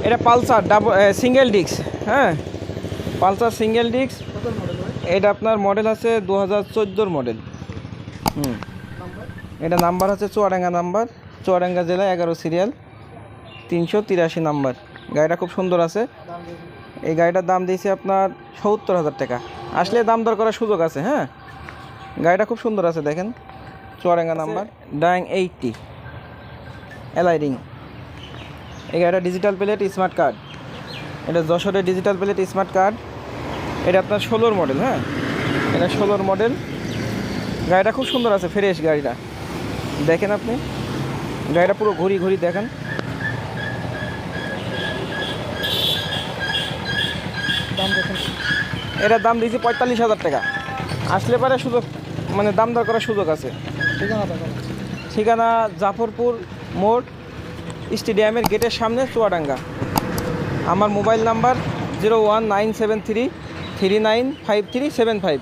এটা Pulsar single disc, হ্যাঁ, Pulsar single disc. এটা আপনার মডেল আছে 2014 মডেল। এটা নাম্বার হচ্ছে চুয়াডাঙ্গা নাম্বার, চুয়াডাঙ্গা জেলা 11 সিরিয়াল 383 নাম্বার। গাড়িটা খুব সুন্দর আছে। এই গাড়িটার দাম দিয়েছি আপনার 70,000 টাকা। আসলে দাম দর করার সুযোগ আছে। হ্যাঁ, গাড়িটা খুব সুন্দর আছে, দেখেন, চুয়াডাঙ্গা নাম্বার, ডাইং 80 এলআই রিং। এই গাড়িটা ডিজিটাল প্লেট স্মার্ট কার্ড, এটা যশোরের ডিজিটাল প্লেট স্মার্ট কার্ড। এটা আপনার 16 মডেল। হ্যাঁ, এটা 16 মডেল। গাড়িটা খুব সুন্দর আছে, ফ্রেশ গাড়িটা, দেখেন আপনি গাড়িটা পুরো ঘুরি ঘুরি দেখেন। দাম দেখেন, এটার দাম দিয়েছি 45,000 টাকা। আসলে পারে সুযোগ, মানে দাম দর করার সুযোগ আছে। ঠিকানা জাফরপুর মোড়, স্টেডিয়ামের গেটের সামনে, চুয়াডাঙ্গা। আমার মোবাইল নাম্বার 01973 395375।